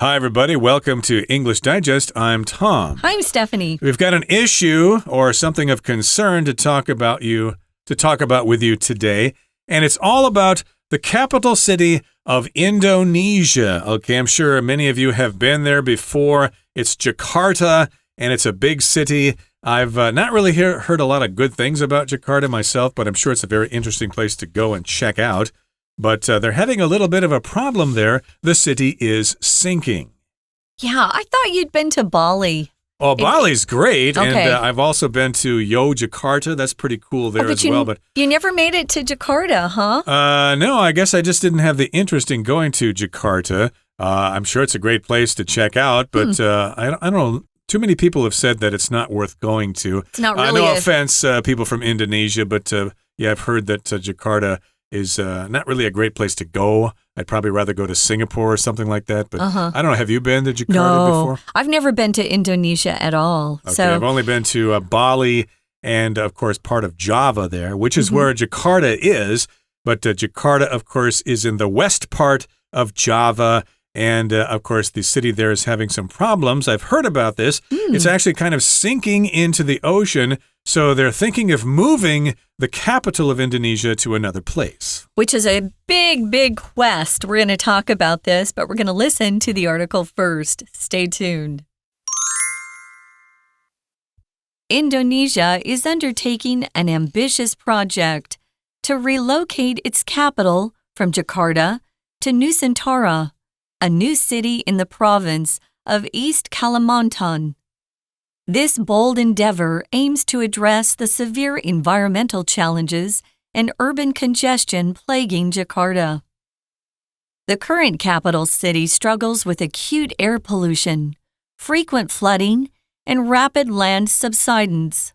Hi, everybody. Welcome to English Digest. I'm Tom. I'm Stephanie. We've got an issue or something of concern to talk about with you today, and it's all about the capital city of Indonesia. Okay, I'm sure many of you have been there before. It's Jakarta, and it's a big city. I've not really heard a lot of good things about Jakarta myself, but I'm sure it's a very interesting place to go and check out. But they're having a little bit of a problem there. The city is sinking. Yeah, I thought you'd been to Bali. Oh, Bali's great. Okay. And I've also been to Yogyakarta. That's pretty cool there as well. But you never made it to Jakarta, huh? No, I guess I just didn't have the interest in going to Jakarta. I'm sure it's a great place to check out, but I don't know. Too many people have said that it's not worth going to. It's not really no offense, people from Indonesia, but yeah, I've heard that Jakarta is not really a great place to go. I'd probably rather go to Singapore or something like that. But I don't know. Have you been to Jakarta before? I've never been to Indonesia at all. Okay, I've only been to Bali and, of course, part of Java there, which is where Jakarta is. But Jakarta, of course, is in the west part of Java. And, of course, the city there is having some problems. I've heard about this. It's actually kind of sinking into the ocean. So they're thinking of moving the capital of Indonesia to another place. Which is a big, big quest. We're going to talk about this, but we're going to listen to the article first. Stay tuned. Indonesia is undertaking an ambitious project to relocate its capital from Jakarta to Nusantara, a new city in the province of East Kalimantan. This bold endeavor aims to address the severe environmental challenges and urban congestion plaguing Jakarta. The current capital city struggles with acute air pollution, frequent flooding, and rapid land subsidence.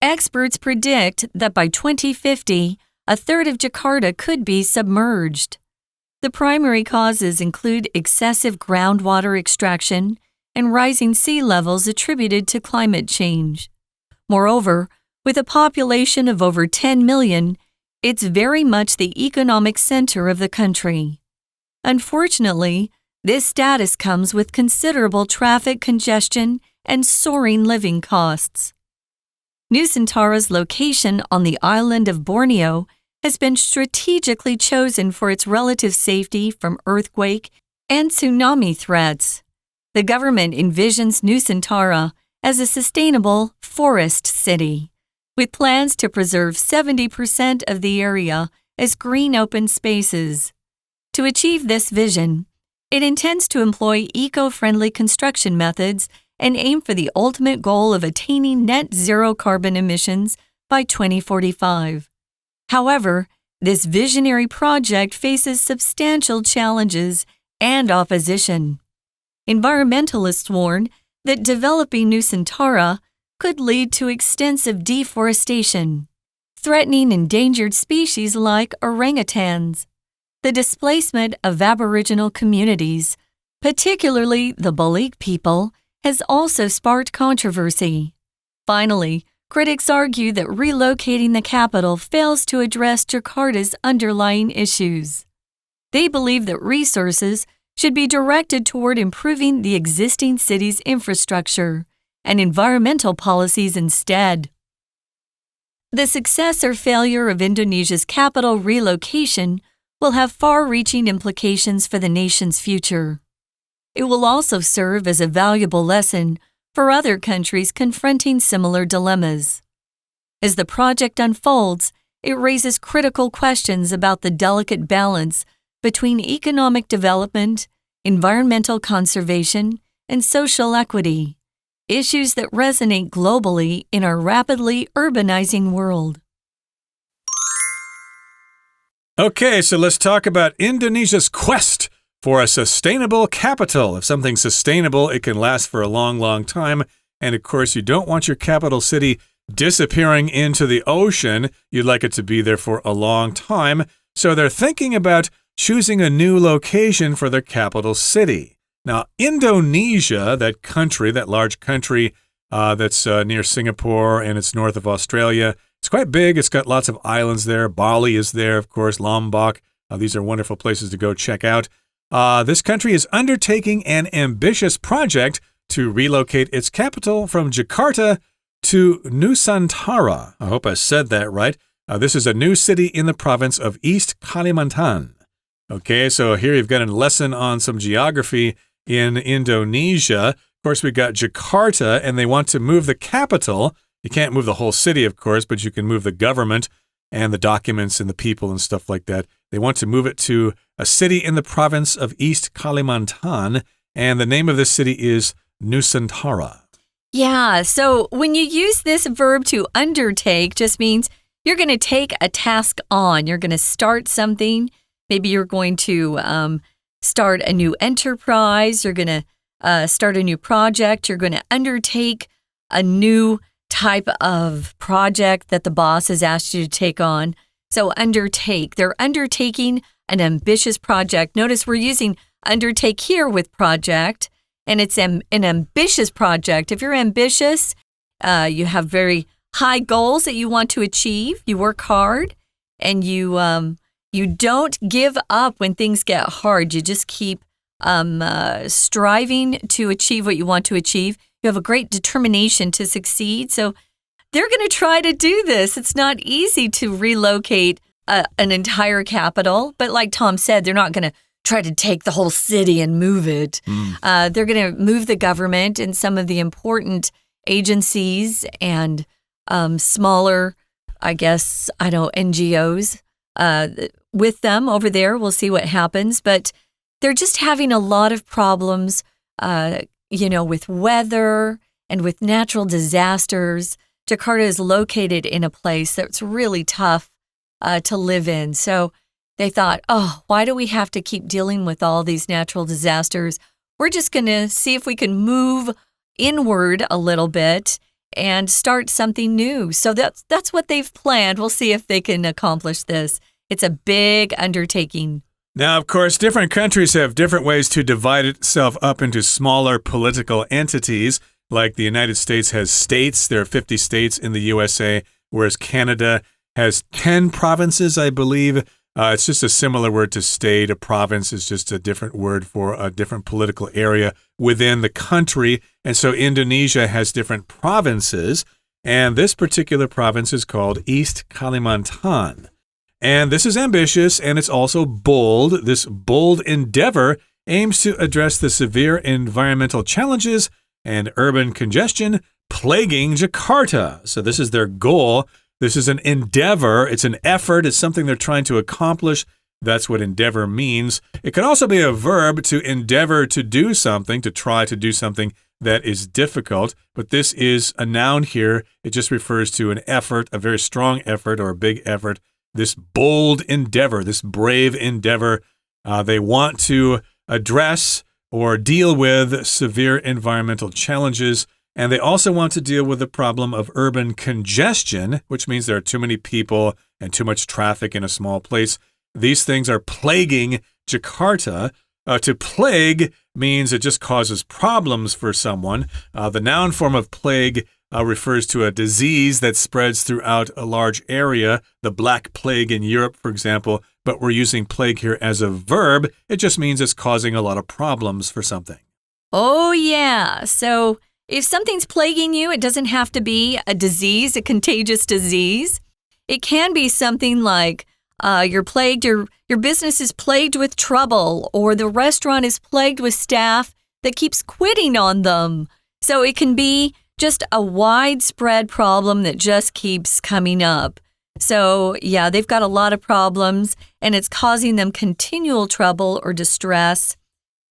Experts predict that by 2050, a third of Jakarta could be submerged. The primary causes include excessive groundwater extraction and rising sea levels attributed to climate change. Moreover, with a population of over 10 million, it's very much the economic center of the country. Unfortunately, this status comes with considerable traffic congestion and soaring living costs. Nusantara's location on the island of Borneo has been strategically chosen for its relative safety from earthquake and tsunami threats. The government envisions Nusantara as a sustainable forest city, with plans to preserve 70% of the area as green open spaces. To achieve this vision, it intends to employ eco-friendly construction methods and aim for the ultimate goal of attaining net zero carbon emissions by 2045. However, this visionary project faces substantial challenges and opposition. Environmentalists warn that developing Nusantara could lead to extensive deforestation, threatening endangered species like orangutans. The displacement of Aboriginal communities, particularly the Balik people, has also sparked controversy. Finally, critics argue that relocating the capital fails to address Jakarta's underlying issues. They believe that resources should be directed toward improving the existing city's infrastructure and environmental policies instead. The success or failure of Indonesia's capital relocation will have far-reaching implications for the nation's future. It will also serve as a valuable lesson for other countries confronting similar dilemmas. As the project unfolds, it raises critical questions about the delicate balance between economic development, environmental conservation, and social equity, issues that resonate globally in our rapidly urbanizing world. Okay, so let's talk about Indonesia's quest for a sustainable capital. If something's sustainable, it can last for a long, long time. And of course, you don't want your capital city disappearing into the ocean. You'd like it to be there for a long time. So they're thinking about choosing a new location for their capital city. Now, Indonesia, that country, that large country that's near Singapore and it's north of Australia, it's quite big. It's got lots of islands there. Bali is there, of course, Lombok. These are wonderful places to go check out. This country is undertaking an ambitious project to relocate its capital from Jakarta to Nusantara. I hope I said that right. This is a new city in the province of East Kalimantan. Okay, so here you've got a lesson on some geography in Indonesia. Of course, we got Jakarta, and they want to move the capital. You can't move the whole city, of course, but you can move the government and the documents and the people and stuff like that. They want to move it to a city in the province of East Kalimantan, and the name of this city is Nusantara. Yeah, so when you use this verb to undertake, just means you're going to take a task on. You're going to start something. Maybe you're going to start a new enterprise. You're going to start a new project. You're going to undertake a new type of project that the boss has asked you to take on. So undertake. They're undertaking an ambitious project. Notice we're using undertake here with project, and it's an ambitious project. If you're ambitious, you have very high goals that you want to achieve. You work hard, and you don't give up when things get hard. You just keep striving to achieve what you want to achieve. You have a great determination to succeed. So they're going to try to do this. It's not easy to relocate an entire capital. But like Tom said, they're not going to try to take the whole city and move it. They're going to move the government and some of the important agencies and smaller, NGOs with them over there. We'll see what happens. But they're just having a lot of problems, with weather and with natural disasters. Jakarta is located in a place that's really tough to live in. So they thought, why do we have to keep dealing with all these natural disasters? We're just going to see if we can move inward a little bit and start something new. So that's what they've planned. We'll see if they can accomplish this. It's a big undertaking. Now, of course, different countries have different ways to divide itself up into smaller political entities. Like the United States has states. There are 50 states in the USA, whereas Canada has 10 provinces, I believe. It's just a similar word to state. A province is just a different word for a different political area within the country. And so Indonesia has different provinces, and this particular province is called East Kalimantan. And this is ambitious, and it's also bold. This bold endeavor aims to address the severe environmental challenges and urban congestion plaguing Jakarta. So this is their goal. This is an endeavor. It's an effort. It's something they're trying to accomplish. That's what endeavor means. It can also be a verb to endeavor to do something, to try to do something that is difficult. But this is a noun here. It just refers to an effort, a very strong effort or a big effort. This bold endeavor, this brave endeavor, they want to address or deal with severe environmental challenges. And they also want to deal with the problem of urban congestion, which means there are too many people and too much traffic in a small place. These things are plaguing Jakarta. To plague means it just causes problems for someone. The noun form of plague refers to a disease that spreads throughout a large area, the Black Plague in Europe, for example, but we're using plague here as a verb. It just means it's causing a lot of problems for something. Oh, yeah. So if something's plaguing you, it doesn't have to be a disease, a contagious disease. It can be something like you're plagued, your business is plagued with trouble, or the restaurant is plagued with staff that keeps quitting on them. So it can be just a widespread problem that just keeps coming up. So, yeah, they've got a lot of problems, and it's causing them continual trouble or distress.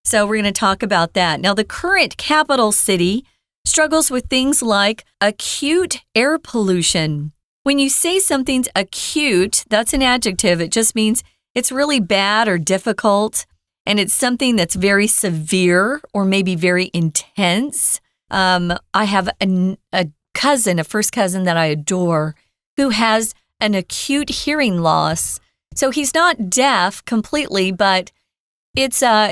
So we're going to talk about that. Now, the current capital city struggles with things like acute air pollution. When you say something's acute, that's an adjective. It just means it's really bad or difficult, and it's something that's very severe or maybe very intense. I have a first cousin that I adore, who has an acute hearing loss. So he's not deaf completely, but he's got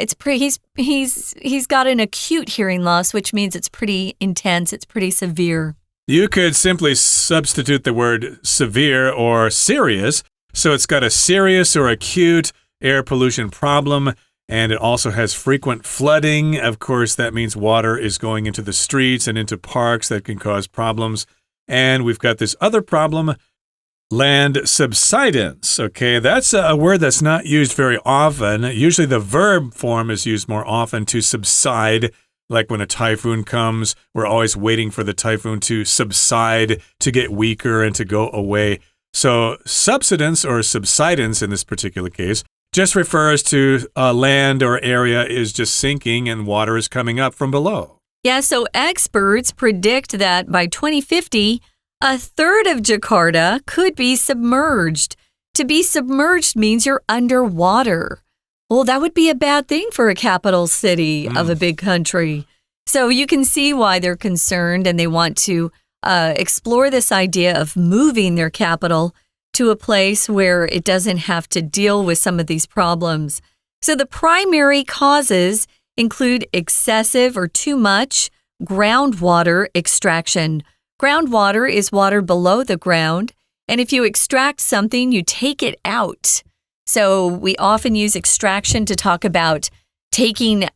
an acute hearing loss, which means it's pretty intense. It's pretty severe. You could simply substitute the word severe or serious. So it's got a serious or acute air pollution problem. And it also has frequent flooding. Of course, that means water is going into the streets and into parks that can cause problems. And we've got this other problem, land subsidence. Okay, that's a word that's not used very often. Usually the verb form is used more often, to subside. Like when a typhoon comes, we're always waiting for the typhoon to subside, to get weaker and to go away. So subsidence or subsidence in this particular case just refers to land or area is just sinking and water is coming up from below. Yeah, so experts predict that by 2050, a third of Jakarta could be submerged. To be submerged means you're underwater. Well, that would be a bad thing for a capital city of a big country. So you can see why they're concerned and they want to explore this idea of moving their capital to a place where it doesn't have to deal with some of these problems. So the primary causes include excessive or too much groundwater extraction. Groundwater is water below the ground, and if you extract something, you take it out. So we often use extraction to talk about taking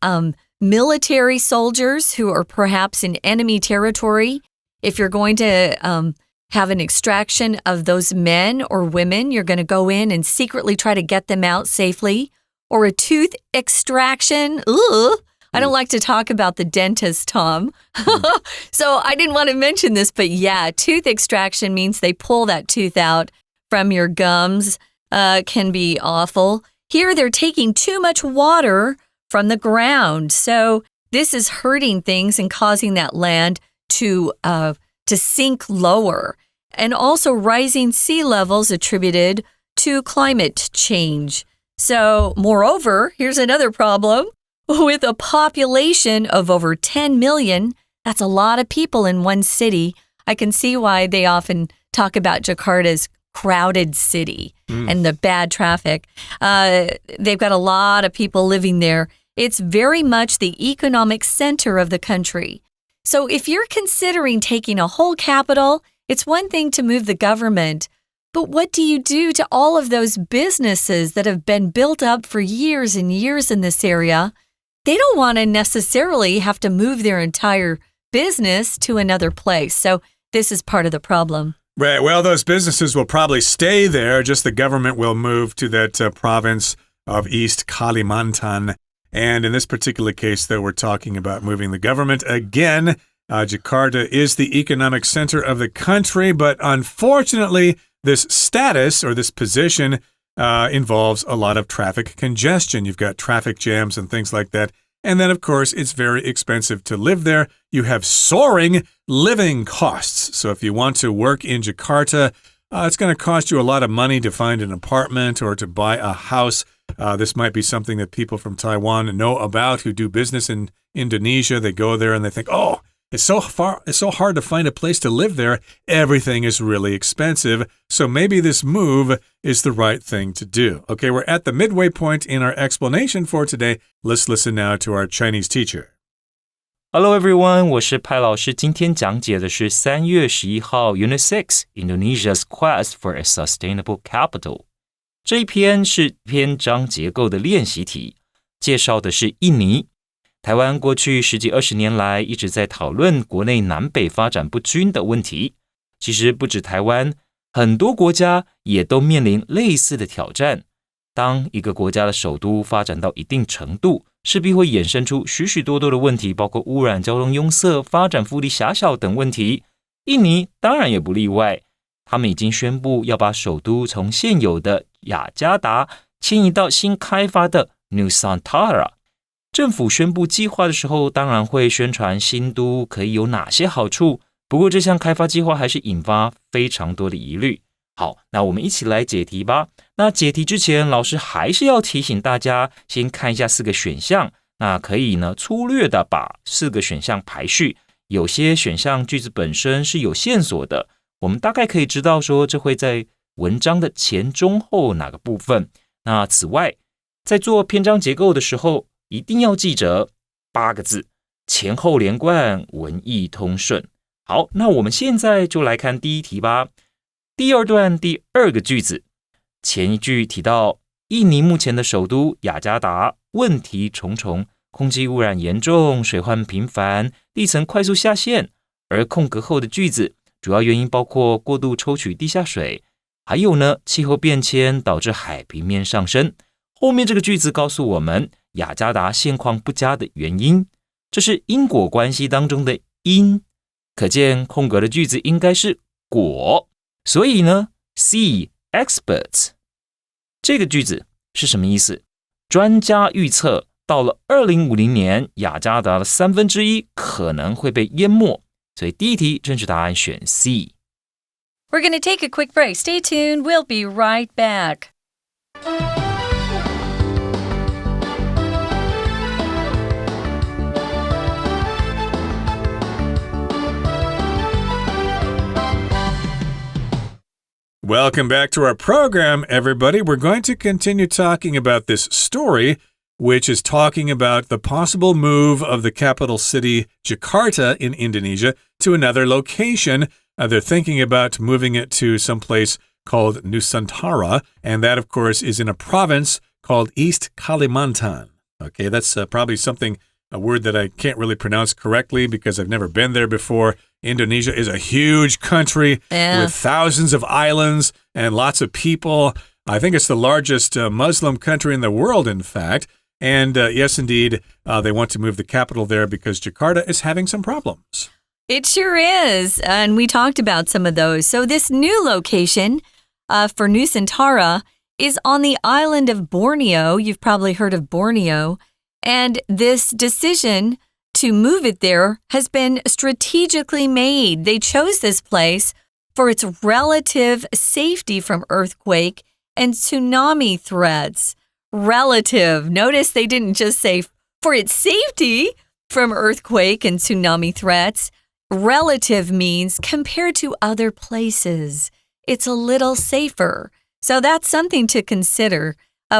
military soldiers who are perhaps in enemy territory. If you're going to have an extraction of those men or women, you're going to go in and secretly try to get them out safely. Or a tooth extraction. Ugh. I don't like to talk about the dentist, Tom. So I didn't want to mention this, but yeah, tooth extraction means they pull that tooth out from your gums. Can be awful. Here they're taking too much water from the ground. So this is hurting things and causing that land to sink lower. And also rising sea levels attributed to climate change. So moreover, here's another problem. With a population of over 10 million, that's a lot of people in one city. I can see why they often talk about Jakarta's crowded city and the bad traffic. They've got a lot of people living there. It's very much the economic center of the country. So if you're considering taking a whole capital, it's one thing to move the government. But what do you do to all of those businesses that have been built up for years and years in this area? They don't want to necessarily have to move their entire business to another place. So this is part of the problem. Right. Well, those businesses will probably stay there. Just the government will move to that province of East Kalimantan. And in this particular case, though, we're talking about moving the government again. Jakarta is the economic center of the country, but unfortunately, this status or this position involves a lot of traffic congestion. You've got traffic jams and things like that. And then, of course, it's very expensive to live there. You have soaring living costs. So if you want to work in Jakarta, it's going to cost you a lot of money to find an apartment or to buy a house. This might be something that people from Taiwan know about who do business in Indonesia. They go there and they think, oh, it's so hard to find a place to live there. Everything is really expensive. So maybe this move is the right thing to do. Okay, we're at the midway point in our explanation for today. Let's listen now to our Chinese teacher. Hello everyone, 我是派老师。今天讲解的是3月11号 Unit 6 Indonesia's Quest for a Sustainable Capital。这一篇是篇章结构的练习题，介绍的是印尼。台湾过去10几20年来一直在讨论国内南北发展不均的问题。其实不止台湾，很多国家也都面临类似的挑战。当一个国家的首都发展到一定程度，势必会衍生出许许多多的问题，包括污染、交通拥塞、发展腹地狭小等问题。印尼当然也不例外，他们已经宣布要把首都从现有的雅加达迁移到新开发的 Nusantara。政府宣布计划的时候，当然会宣传新都可以有哪些好处，不过这项开发计划还是引发非常多的疑虑。好，那我们一起来解题吧。那解题之前，老师还是要提醒大家，先看一下4个选项。那可以呢，粗略的把4个选项排序。有些选项句子本身是有线索的，我们大概可以知道说这会在文章的前、中、后哪个部分。那此外，在做篇章结构的时候，一定要记着8个字，前后连贯，文意通顺。好，那我们现在就来看第一题吧。第二段第2个句子，前一句提到印尼目前的首都雅加达问题重重，空气污染严重，水患频繁，地层快速下陷。而空格后的句子主要原因包括过度抽取地下水，还有呢，气候变迁导致海平面上升。后面这个句子告诉我们雅加达现况不佳的原因，这是因果关系当中的因，可见空格的句子应该是果。所以呢 C experts 这个句子是什么意思？专家预测到了2050年，雅加达的1/3可能会被淹没，所以第一题正确答案选 C。 We're going to take a quick break. Stay tuned. We'll be right back. Welcome back to our program, everybody. We're going to continue talking about this story, which is talking about the possible move of the capital city, Jakarta, in Indonesia, to another location. They're thinking about moving it to someplace called Nusantara, and that, of course, is in a province called East Kalimantan. Okay, that's probably a word that I can't really pronounce correctly because I've never been there before. Indonesia is a huge country with thousands of islands and lots of people. I think it's the largest Muslim country in the world, in fact. And yes, indeed, they want to move the capital there because Jakarta is having some problems. It sure is. And we talked about some of those. So this new location for Nusantara is on the island of Borneo. You've probably heard of Borneo. And this decision to move it there has been strategically made. They chose this place for its relative safety from earthquake and tsunami threats. Relative. Notice they didn't just say for its safety from earthquake and tsunami threats. Relative means compared to other places. It's a little safer. So that's something to consider.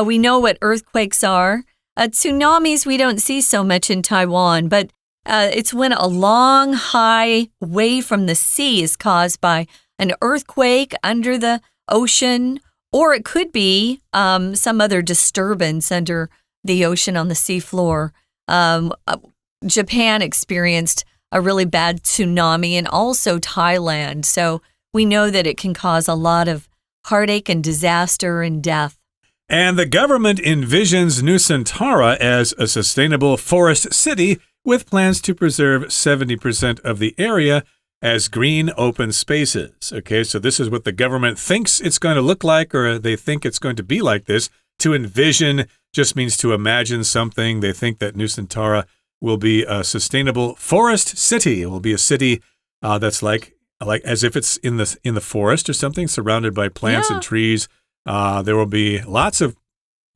We know what earthquakes are. Tsunamis we don't see so much in Taiwan, but it's when a long, high wave from the sea is caused by an earthquake under the ocean, or it could be some other disturbance under the ocean on the seafloor. Japan experienced a really bad tsunami, and also Thailand. So we know that it can cause a lot of heartache and disaster and death. And the government envisions Nusantara as a sustainable forest city with plans to preserve 70% of the area as green open spaces. Okay, so this is what the government thinks it's going to look like, or they think it's going to be like this. To envision just means to imagine something. They think that Nusantara will be a sustainable forest city. It will be a city that's like as if it's in the forest or something, surrounded by plants and trees. There will be lots of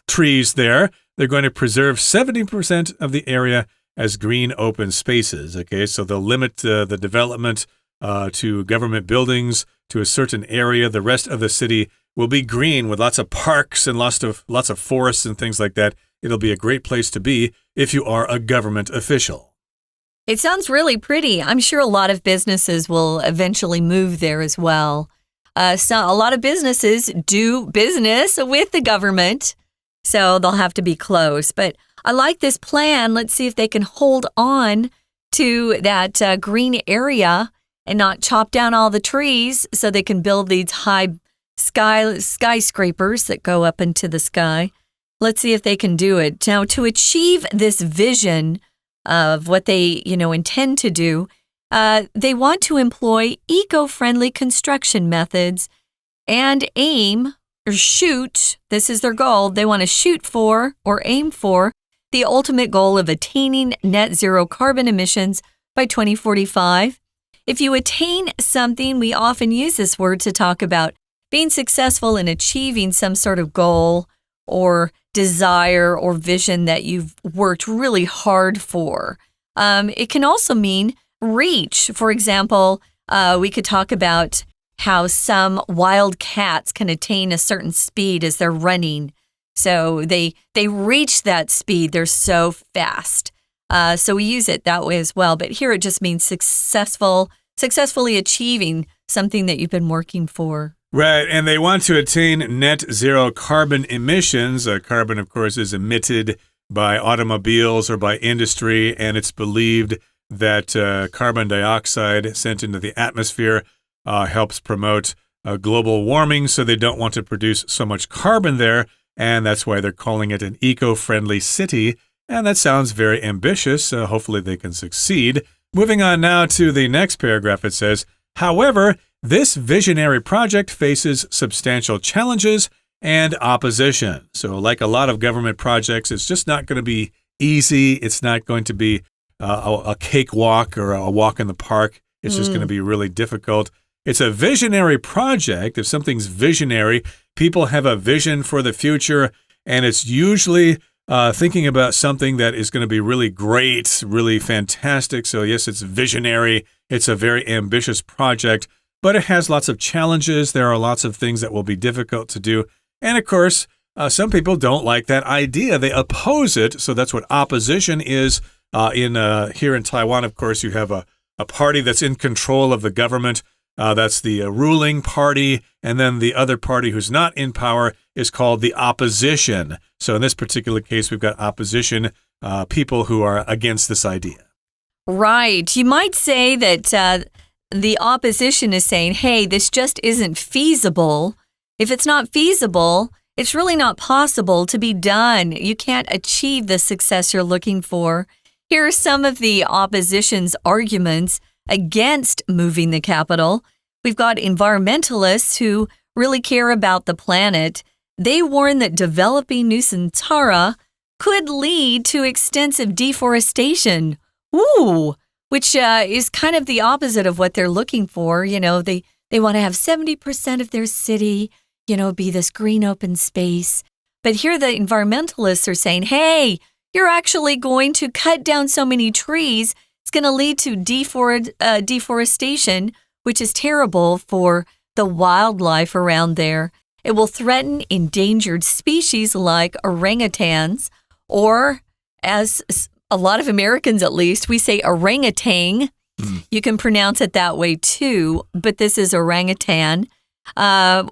trees there. They're going to preserve 70% of the area as green open spaces. Okay, so they'll limit the development to government buildings to a certain area. The rest of the city will be green with lots of parks and lots of forests and things like that. It'll be a great place to be if you are a government official. It sounds really pretty. I'm sure a lot of businesses will eventually move there as well. So a lot of businesses do business with the government, so they'll have to be close. But I like this plan. Let's see if they can hold on to that green area and not chop down all the trees so they can build these high skyscrapers that go up into the sky. Let's see if they can do it. Now, to achieve this vision of what they, intend to do, they want to employ eco-friendly construction methods and aim or shoot, this is their goal, they want to shoot for or aim for the ultimate goal of attaining net zero carbon emissions by 2045. If you attain something, we often use this word to talk about being successful in achieving some sort of goal or desire or vision that you've worked really hard for. It can also mean reach. For example, we could talk about how some wild cats can attain a certain speed as they're running. So they reach that speed. They're so fast. So we use it that way as well. But here it just means successfully achieving something that you've been working for. Right, and they want to attain net zero carbon emissions. Carbon, of course, is emitted by automobiles or by industry, and it's believed that carbon dioxide sent into the atmosphere helps promote global warming, so they don't want to produce so much carbon there, and that's why they're calling it an eco-friendly city. And that sounds very ambitious. Hopefully they can succeed. Moving on now to the next paragraph, it says, however, this visionary project faces substantial challenges and opposition. So like a lot of government projects, it's just not going to be easy. It's not going to be a cakewalk or a walk in the park. It's just going to be really difficult. It's a visionary project. If something's visionary, people have a vision for the future, and it's usually thinking about something that is going to be really great, really fantastic. So yes, it's visionary. It's a very ambitious project, but it has lots of challenges. There are lots of things that will be difficult to do. And of course, some people don't like that idea. They oppose it. So that's what opposition is. Here in Taiwan, of course, you have a party that's in control of the government. That's the ruling party. And then the other party who's not in power is called the opposition. So in this particular case, we've got opposition, people who are against this idea. Right. You might say that the opposition is saying, hey, this just isn't feasible. If it's not feasible, it's really not possible to be done. You can't achieve the success you're looking for. Here are some of the opposition's arguments against moving the capital. We've got environmentalists who really care about the planet. They warn that developing Nusantara could lead to extensive deforestation. Ooh, which is kind of the opposite of what they're looking for. You know, they want to have 70% of their city, be this green open space. But here the environmentalists are saying, hey, you're actually going to cut down so many trees. It's going to lead to deforestation, which is terrible for the wildlife around there. It will threaten endangered species like orangutans, or as a lot of Americans at least, we say orangutan. You can pronounce it that way too, but this is orangutan,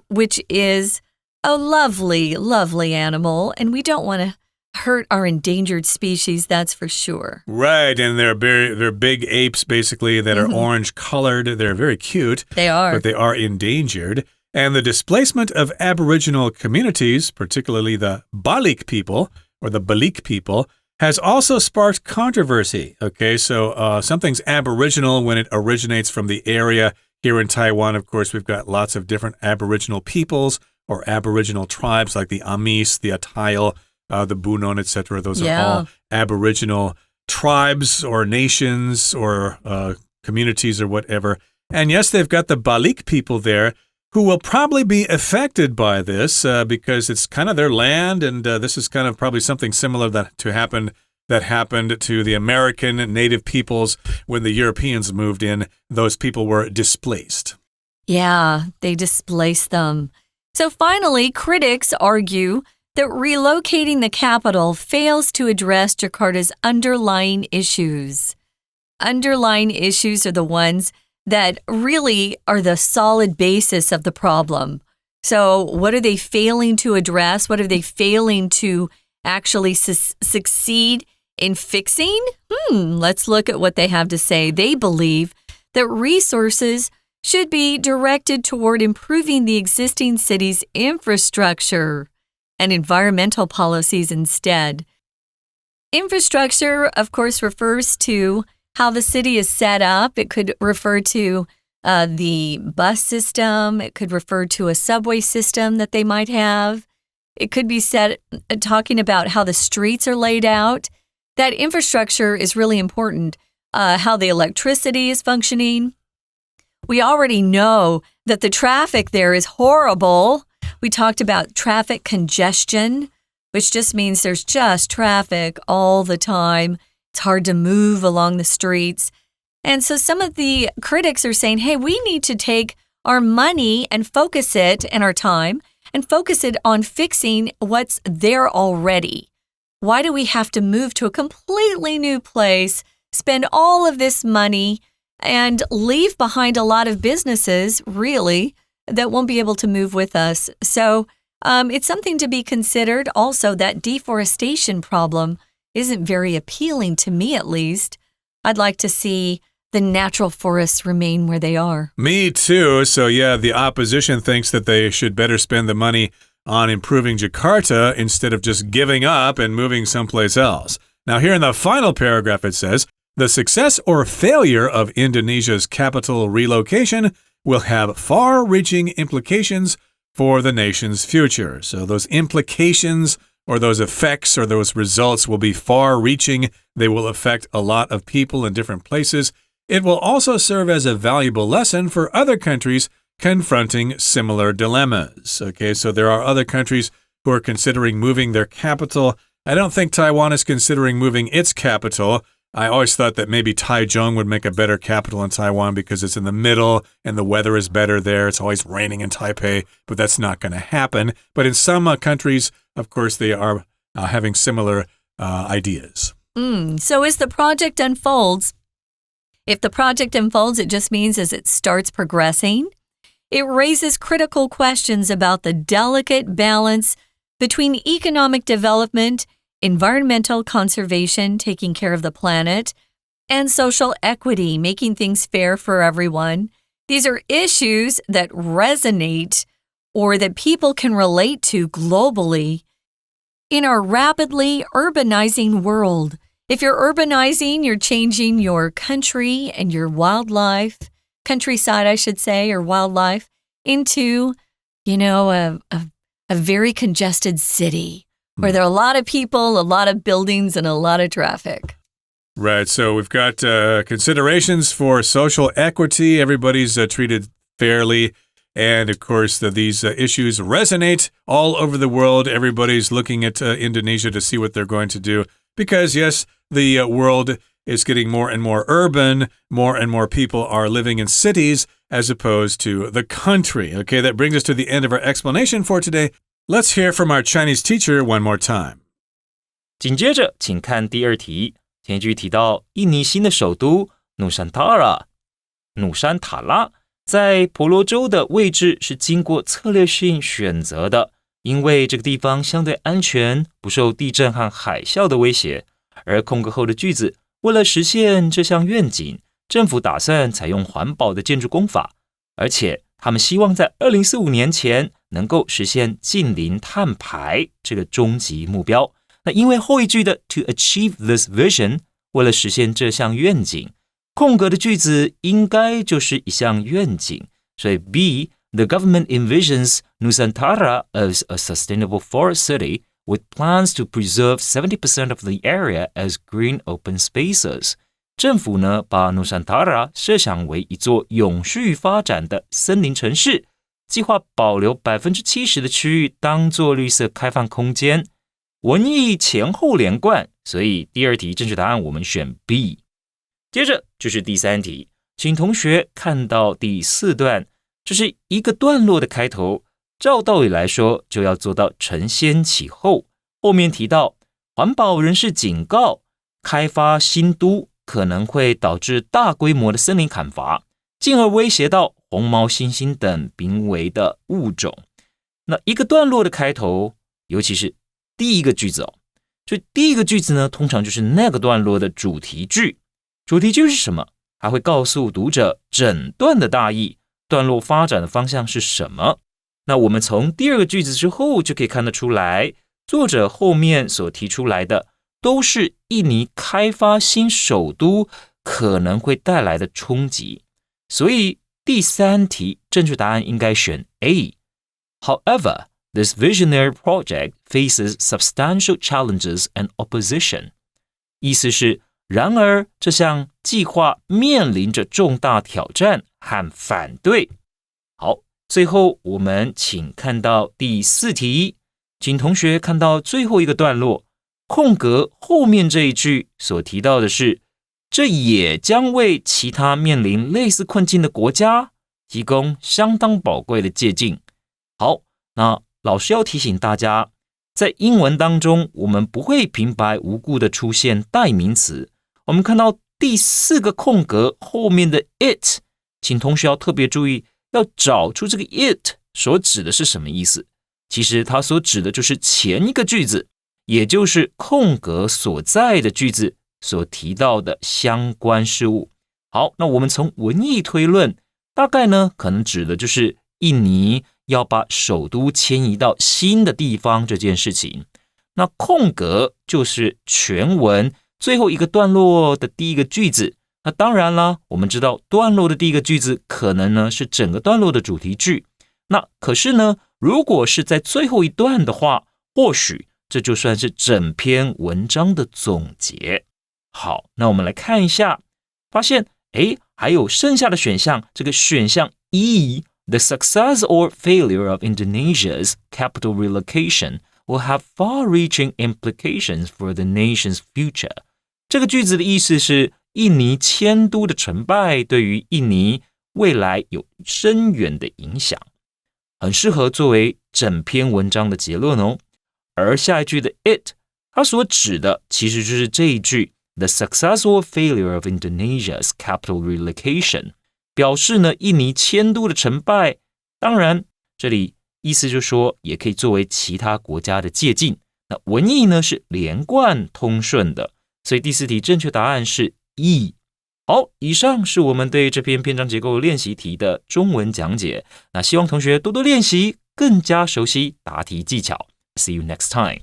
which is a lovely, lovely animal, and we don't want to hurt our endangered species, that's for sure. Right, and they're big apes, basically, that are orange colored. They're very cute. They are. But they are endangered. And the displacement of Aboriginal communities, particularly the Balik people, or the Balik people, has also sparked controversy. Okay, so something's Aboriginal when it originates from the area. Here in Taiwan, of course, we've got lots of different Aboriginal peoples or Aboriginal tribes like the Amis, the Atayal, the Bunon, etc. Those are all Aboriginal tribes or nations or communities or whatever. And yes, they've got the Balik people there who will probably be affected by this because it's kind of their land, and this is kind of probably something similar that happened to the American native peoples when the Europeans moved in. Those people were displaced. Yeah, they displaced them. So finally, critics argue that relocating the capital fails to address Jakarta's underlying issues. Underlying issues are the ones that really are the solid basis of the problem. So what are they failing to address? What are they failing to actually succeed in fixing? Let's look at what they have to say. They believe that resources should be directed toward improving the existing city's infrastructure and environmental policies instead. Infrastructure, of course, refers to how the city is set up. It could refer to the bus system. It could refer to a subway system that they might have. It could be talking about how the streets are laid out. That infrastructure is really important. How the electricity is functioning. We already know that the traffic there is horrible. We talked about traffic congestion, which just means there's just traffic all the time. It's hard to move along the streets. And so some of the critics are saying, hey, we need to take our money and focus it and our time and focus it on fixing what's there already. Why do we have to move to a completely new place, spend all of this money, and leave behind a lot of businesses, really, that won't be able to move with us? So it's something to be considered. Also, that deforestation problem isn't very appealing to me, at least. I'd like to see the natural forests remain where they are. Me too. So yeah, the opposition thinks that they should better spend the money on improving Jakarta instead of just giving up and moving someplace else. Now here in the final paragraph it says, the success or failure of Indonesia's capital relocation will have far-reaching implications for the nation's future. So those implications or those effects or those results will be far-reaching. They will affect a lot of people in different places. It will also serve as a valuable lesson for other countries confronting similar dilemmas. Okay, so there are other countries who are considering moving their capital. I don't think Taiwan is considering moving its capital. I always thought that maybe Taichung would make a better capital in Taiwan because it's in the middle and the weather is better there. It's always raining in Taipei, but that's not going to happen. But in some countries, of course, they are having similar ideas. So as the project unfolds, if the project unfolds, it just means as it starts progressing, it raises critical questions about the delicate balance between economic development, environmental conservation, taking care of the planet, and social equity, making things fair for everyone. These are issues that resonate or that people can relate to globally in our rapidly urbanizing world. If you're urbanizing, you're changing your country and your wildlife, countryside, I should say, or wildlife, into, a very congested city where there are a lot of people, a lot of buildings, and a lot of traffic. Right, so we've got considerations for social equity. Everybody's treated fairly. And, of course, these issues resonate all over the world. Everybody's looking at Indonesia to see what they're going to do. Because, yes, the world is getting more and more urban. More and more people are living in cities as opposed to the country. Okay, that brings us to the end of our explanation for today. Let's hear from our Chinese teacher one more time. 紧接着，请看第二题。前一句提到印尼新的首都努山塔拉，在婆罗洲的位置是经过策略性选择的，因为这个地方相对安全，不受地震和海啸的威胁。而空格后的句子，为了实现这项愿景，政府打算采用环保的建筑工法，而且他们希望在2045年前能够实现近零碳排这个终极目标。那因为后一句的 to achieve this vision， 为了实现这项愿景，空格的句子应该就是一项愿景，所以 B the government envisions Nusantara as a sustainable forest city with plans to preserve 70% of the area as green open spaces。政府呢，把 Nusantara 设想为一座永续发展的森林城市，计划保留 70% 的区域当作绿色开放空间。文意前后连贯，所以第二题正确答案我们选 B。 接着就是第三题，请同学看到第4段，这是一个段落的开头，照道理来说就要做到承先启后。后面提到环保人士警告，开发新都可能会导致大规模的森林砍伐，进而威胁到红毛猩猩等濒危的物种。那一个段落的开头，尤其是第一个句子所以第一个句子呢，通常就是那个段落的主题句。主题句是什么？还会告诉读者整段的大意，段落发展的方向是什么。那我们从第二个句子之后就可以看得出来，作者后面所提出来的都是印尼开发新首都可能会带来的冲击，所以第三题正确答案应该选 A。 However, this visionary project faces substantial challenges and opposition。 意思是，然而这项计划面临着重大挑战和反对。好，最后我们请看到第4题，请同学看到最后一个段落，空格后面这一句所提到的是，这也将为其他面临类似困境的国家提供相当宝贵的借鉴。好，那老师要提醒大家，在英文当中，我们不会平白无故的出现代名词。我们看到第4个空格后面的 it， 请同学要特别注意，要找出这个 it 所指的是什么意思。其实它所指的就是前一个句子，也就是空格所在的句子所提到的相关事物。好，那我们从文意推论，大概呢可能指的就是印尼要把首都迁移到新的地方这件事情。那空格就是全文最后一个段落的第一个句子。那当然啦，我们知道段落的第一个句子可能呢是整个段落的主题句。那可是呢，如果是在最后一段的话，或许这就算是整篇文章的总结。好，那我们来看一下，发现还有剩下的选项，这个选项 E，The success or failure of Indonesia's capital relocation will have far-reaching implications for the nation's future。这个句子的意思是，印尼迁都的成败对于印尼未来有深远的影响，很适合作为整篇文章的结论哦。而下一句的 it， 它所指的其实就是这一句 The success or failure of Indonesia's capital relocation， 表示呢印尼迁都的成败。当然，这里意思就是说，也可以作为其他国家的借鉴。那文意呢是连贯通顺的，所以第四题正确答案是 E。好，以上是我们对这篇篇章结构练习题的中文讲解。那希望同学多多练习，更加熟悉答题技巧。See you next time.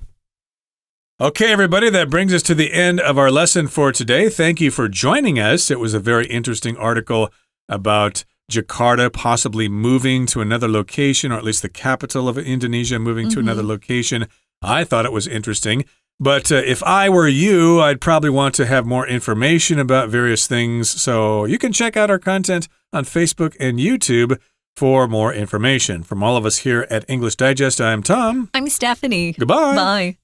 Okay, everybody, that brings us to the end of our lesson for today. Thank you for joining us. It was a very interesting article about Jakarta possibly moving to another location, or at least the capital of Indonesia moving to another location. I thought it was interesting. But if I were you, I'd probably want to have more information about various things. So you can check out our content on Facebook and YouTube for more information. From all of us here at English Digest, I'm Tom. I'm Stephanie. Goodbye. Bye.